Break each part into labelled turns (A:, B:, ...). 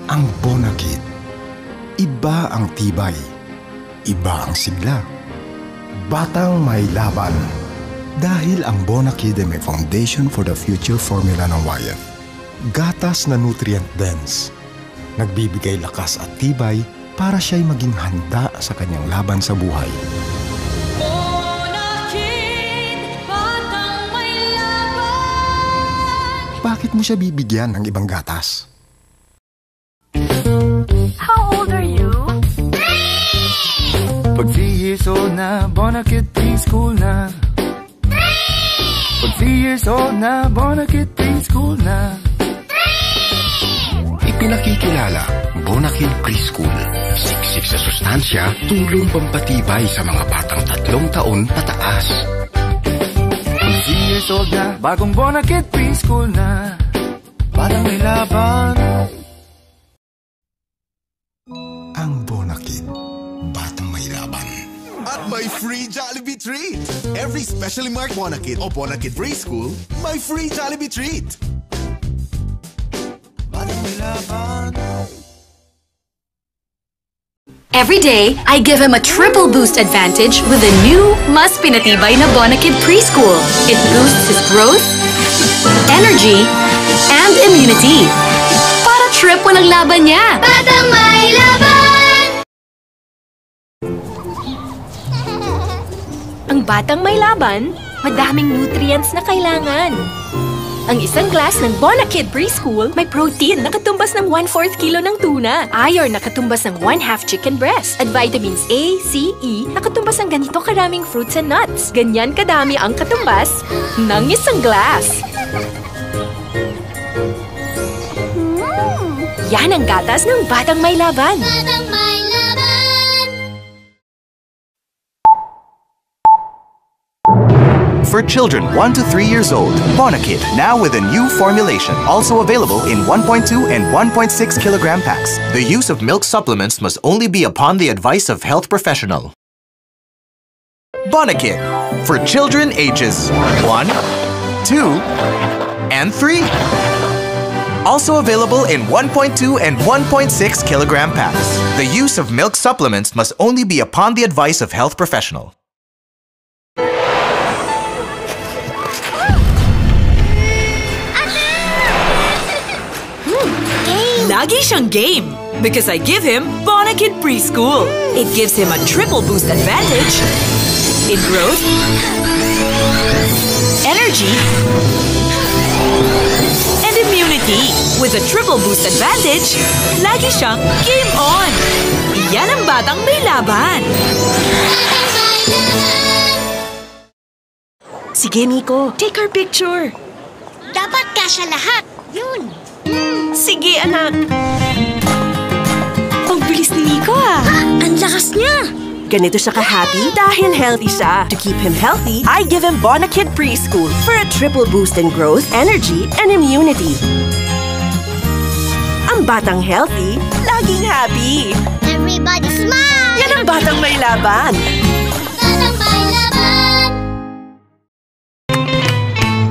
A: Ang Bonakid. Iba ang tibay. Iba ang sigla. Batang may laban. Dahil ang Bonakid ay may foundation for the future formula ng YF. Gatas na nutrient dense. Nagbibigay lakas at tibay para siya'y maging handa sa kanyang laban sa buhay.
B: Bonakid, batang may laban.
A: Bakit mo siya bibigyan ng ibang gatas?
B: How old are you?
C: Pag 3 years old na, Bonakid preschool na. Pag 3 years old na, Bonakid preschool na.
D: Ipinakikilala, Bonakid Preschool. Siksik sa sustansya, tulong pampatibay sa mga batang 3 taon pataas.
C: Pag 3 years old na, bagong Bonakid preschool na. Parang may laban.
A: Ang Bonakid, batang may laban.
E: At may free Jollibee treat! Every specially marked Bonakid o Bonakid Preschool, may free Jollibee treat!
F: Every day, I give him a triple boost advantage with the new Mas Pinatibay na Bonakid Preschool. It boosts his growth, energy, and immunity. Para trip walang laban niya.
B: Batang may laban!
G: Ang batang may laban, madaming nutrients na kailangan. Ang isang glass ng Bonakid Preschool may protein na katumbas ng 1/4 kilo ng tuna, iron na katumbas ng 1/2 chicken breast, at vitamins A, C, E na katumbas ng ganito karaming fruits and nuts. Ganyan kadami ang katumbas ng isang glass. Yan ang gatas ng batang may laban.
B: Batang may laban!
H: For children 1 to 3 years old, Bonakid, now with a new formulation. Also available in 1.2 and 1.6 kilogram packs. The use of milk supplements must only be upon the advice of health professional. Bonakid, for children ages 1, 2, and 3. Also available in 1.2 and 1.6 kilogram packs. The use of milk supplements must only be upon the advice of health professional.
I: Lagi siyang game because I give him Bonakid Preschool. It gives him a triple boost advantage in growth, energy, and immunity. With a triple boost advantage, lagi siyang game on. Yan ang batang may laban. Sige, Miko. Take our picture.
B: Dapat kasya lahat. Yun.
I: Sige, anak. Ang bilis ni Nico, ah.
B: Ang lakas niya.
I: Ganito siya ka-happy dahil healthy siya. To keep him healthy, I give him Bonakid Preschool for a triple boost in growth, energy, and immunity. Ang batang healthy, laging happy.
B: Everybody smile!
I: Yan ang batang may laban.
B: Batang may laban!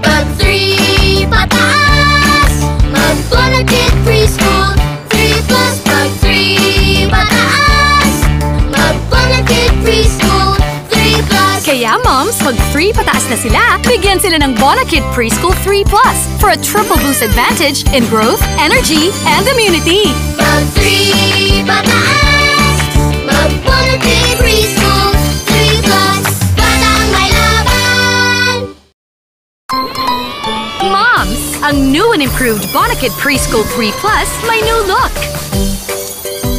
B: Pag 3 pataas, mag-Bonakid Preschool. 3 plus pag 3 pataas, mag-Bonakid Preschool. 3 plus.
F: Kaya moms, pag 3 pataas na sila, bigyan sila ng Bonakid Preschool 3 Plus for a triple boost advantage in growth, energy, and immunity.
B: Pag 3 pataas, mag-Bonakid Preschool. 3 plus, batang may laban!
F: Moms, ang new and improved Bonakid Preschool 3 Plus may new look.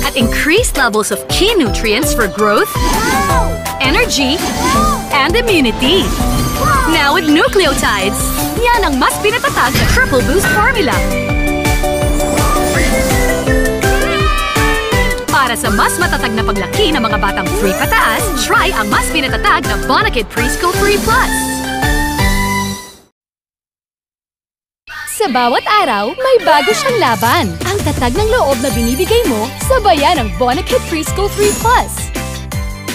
F: At increased levels of key nutrients for growth, energy, and immunity. Now with nucleotides. Yan ang mas pinatatag na triple boost formula. Para sa mas matatag na paglaki ng mga batang 3 pataas, try ang mas pinatatag na Bonakid Preschool 3 Plus. Sa bawat araw, may bago siyang laban. Ang tatag ng loob na binibigay mo, sabayan ng Bonakid Preschool 3 Plus.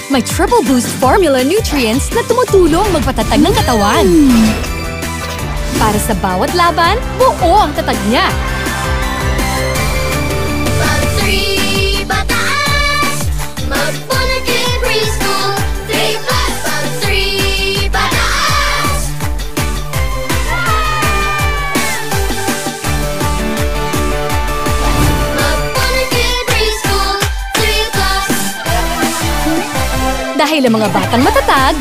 F: May triple boost formula nutrients na tumutulong magpatatag ng katawan. Para sa bawat laban, buo ang tatag niya.
B: Pag
F: Dahil ang mga batang matatag,